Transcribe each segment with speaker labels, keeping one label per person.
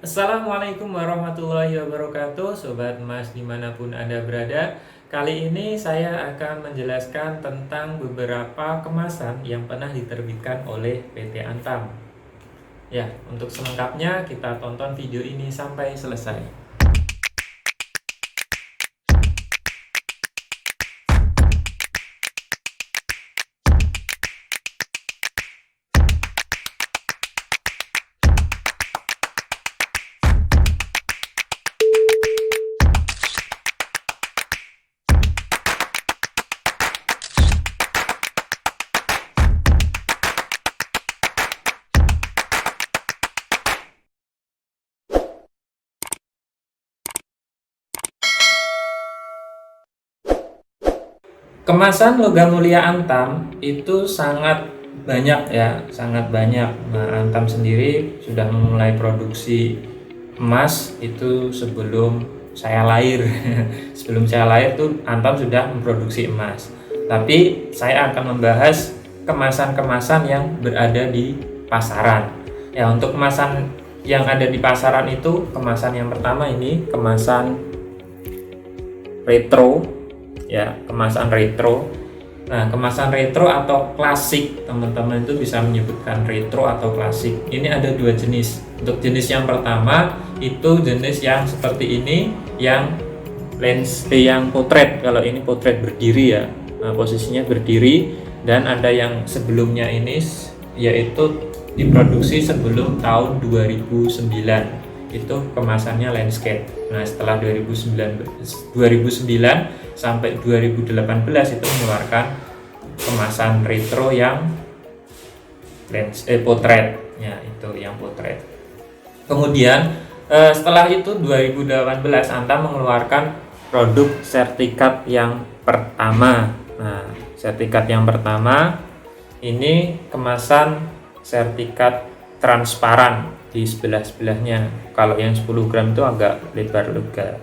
Speaker 1: Assalamualaikum warahmatullahi wabarakatuh, Sobat Emas dimanapun Anda berada. Kali ini saya akan menjelaskan tentang beberapa kemasan yang pernah diterbitkan oleh PT Antam. Ya, untuk selengkapnya kita tonton video ini sampai selesai. Kemasan logam mulia Antam itu sangat banyak ya, sangat banyak. Nah, Antam sendiri sudah memulai produksi emas itu sebelum saya lahir. Sebelum saya lahir tuh Antam sudah memproduksi emas. Tapi saya akan membahas kemasan-kemasan yang berada di pasaran. Ya, untuk kemasan yang ada di pasaran itu, kemasan yang pertama ini kemasan retro ya, kemasan retro. Nah, kemasan retro atau klasik, teman-teman itu bisa menyebutkan retro atau klasik. Ini ada dua jenis. Untuk jenis yang pertama itu jenis yang seperti ini, yang yang potret. Kalau ini potret berdiri ya, nah, posisinya berdiri. Dan ada yang sebelumnya ini yaitu diproduksi sebelum tahun 2009. Itu kemasannya landscape. Nah, setelah 2009 sampai 2018 itu mengeluarkan kemasan retro yang potret ya, itu yang potret. Kemudian setelah itu 2018 Antam mengeluarkan produk sertifikat yang pertama. Nah, sertifikat yang pertama ini kemasan sertifikat transparan di sebelah-sebelahnya. Kalau yang 10 gram itu agak lebar lega.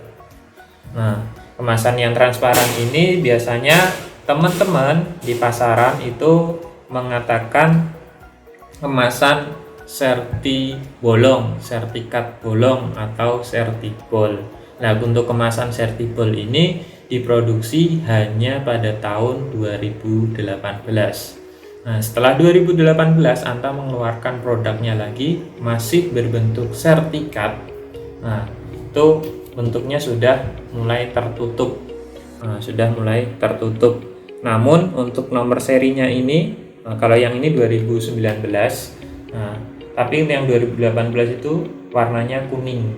Speaker 1: Nah, kemasan yang transparan ini biasanya teman-teman di pasaran itu mengatakan kemasan sertifikat bolong atau sertibol. Nah, untuk kemasan sertibol ini diproduksi hanya pada tahun 2018. Nah, setelah 2018 Antam mengeluarkan produknya lagi, masih berbentuk sertifikat. Nah, itu bentuknya sudah mulai tertutup. Namun untuk nomor serinya ini, kalau yang ini 2019, tapi yang 2018 itu warnanya kuning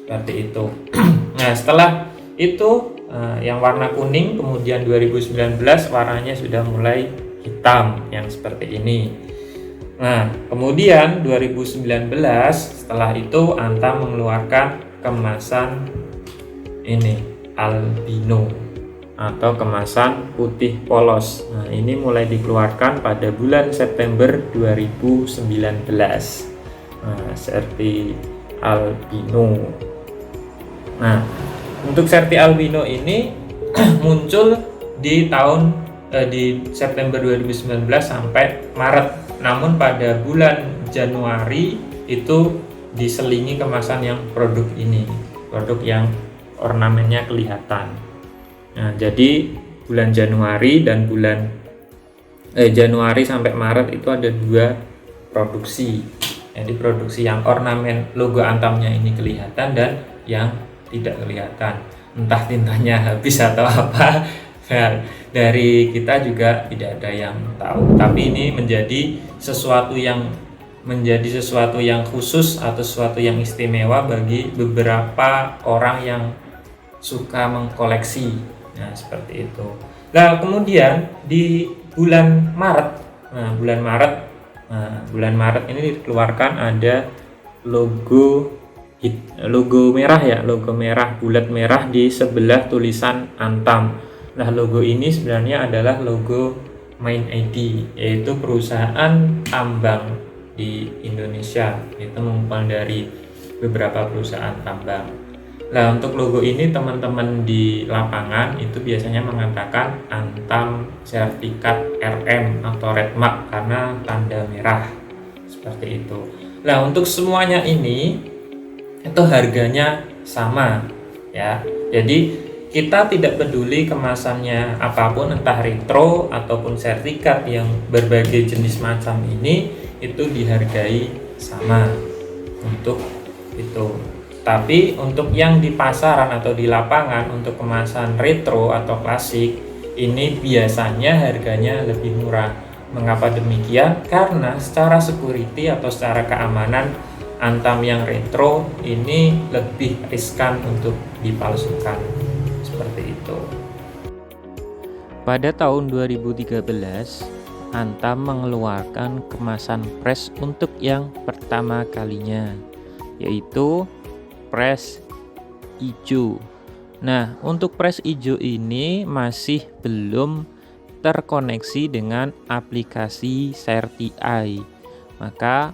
Speaker 1: seperti itu. Nah, setelah itu yang warna kuning, kemudian 2019 warnanya sudah mulai hitam yang seperti ini. Nah, kemudian 2019 setelah itu Antam mengeluarkan kemasan ini albino atau kemasan putih polos. Nah, ini mulai dikeluarkan pada bulan September 2019. Nah, serti albino. Nah, untuk serti albino ini muncul di September 2019 sampai Maret. Namun pada bulan Januari itu diselingi kemasan yang produk ini, produk yang ornamennya kelihatan. Nah, jadi bulan Januari dan Januari sampai Maret itu ada dua produksi. Jadi produksi yang ornamen logo Antamnya ini kelihatan dan yang tidak kelihatan. Entah tintanya habis atau apa. Nah, dari kita juga tidak ada yang tahu. Tapi ini menjadi sesuatu yang khusus atau sesuatu yang istimewa bagi beberapa orang yang suka mengkoleksi. Nah, seperti itu. Nah, kemudian di bulan Maret, bulan Maret ini dikeluarkan ada logo merah ya, logo merah, bulat merah di sebelah tulisan Antam. Nah, logo ini sebenarnya adalah logo Main ID, yaitu perusahaan tambang di Indonesia. Itu mengumpul dari beberapa perusahaan tambang. Nah, untuk logo ini teman-teman di lapangan itu biasanya mengatakan Antam sertifikat RM atau Red Mark karena tanda merah seperti itu. Nah, untuk semuanya ini itu harganya sama ya. Jadi kita tidak peduli kemasannya apapun, entah retro ataupun sertifikat, yang berbagai jenis macam ini itu dihargai sama untuk itu. Tapi untuk yang di pasaran atau di lapangan, untuk kemasan retro atau klasik, ini biasanya harganya lebih murah. Mengapa demikian? Karena secara security atau secara keamanan, Antam yang retro ini lebih riskan untuk dipalsukan. Seperti itu. Pada tahun 2013, Antam mengeluarkan kemasan press untuk yang pertama kalinya, yaitu press hijau. Nah, untuk press hijau ini masih belum terkoneksi dengan aplikasi ShareTI. Maka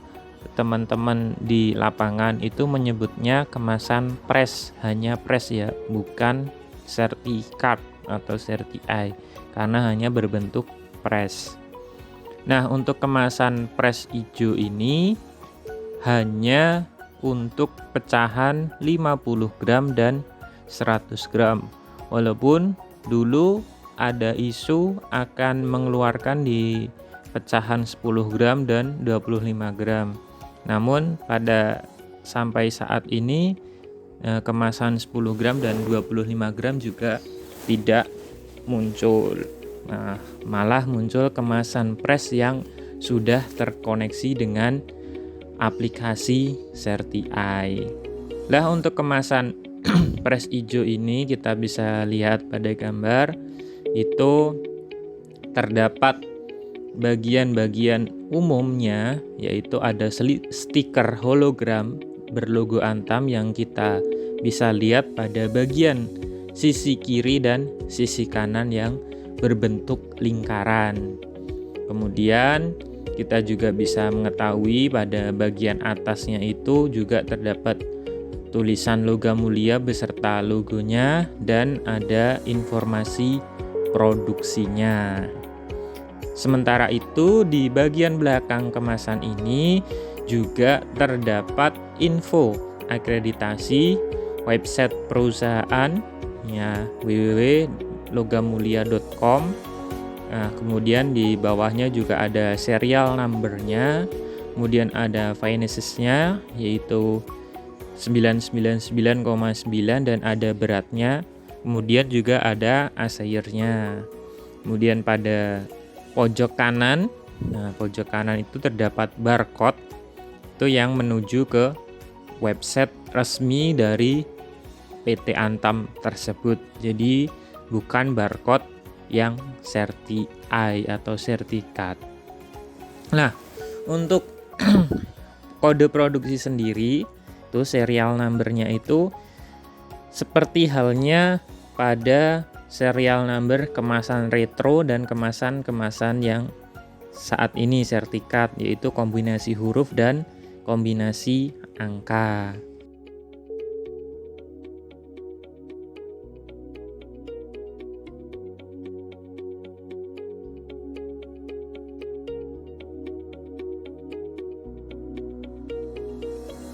Speaker 1: teman-teman di lapangan itu menyebutnya kemasan press, hanya press ya, bukan sertifikat atau ShareTI, karena hanya berbentuk press. Nah, untuk kemasan press hijau ini hanya untuk pecahan 50 gram dan 100 gram. Walaupun dulu ada isu akan mengeluarkan di pecahan 10 gram dan 25 gram. Namun sampai saat ini kemasan 10 gram dan 25 gram juga tidak muncul. Nah, malah muncul kemasan press yang sudah terkoneksi dengan aplikasi ShareTI. Lah, untuk kemasan press hijau ini kita bisa lihat pada gambar itu terdapat bagian-bagian umumnya, yaitu ada stiker hologram berlogo Antam yang kita bisa lihat pada bagian sisi kiri dan sisi kanan yang berbentuk lingkaran. Kemudian kita juga bisa mengetahui pada bagian atasnya itu juga terdapat tulisan Logam Mulia beserta logonya dan ada informasi produksinya. Sementara itu di bagian belakang kemasan ini juga terdapat info akreditasi website perusahaan ya, www.logammulia.com. Nah, kemudian di bawahnya juga ada serial number-nya, kemudian ada finances-nya yaitu 999,9 dan ada beratnya, kemudian juga ada assayernya. Kemudian pada pojok kanan, pojok kanan itu terdapat barcode itu yang menuju ke website resmi dari PT Antam tersebut. Jadi bukan barcode yang ShareTI atau sertifikat. Nah, untuk kode produksi sendiri itu serial number-nya itu seperti halnya pada serial number kemasan retro dan kemasan-kemasan yang saat ini sertifikat, yaitu kombinasi huruf dan kombinasi angka.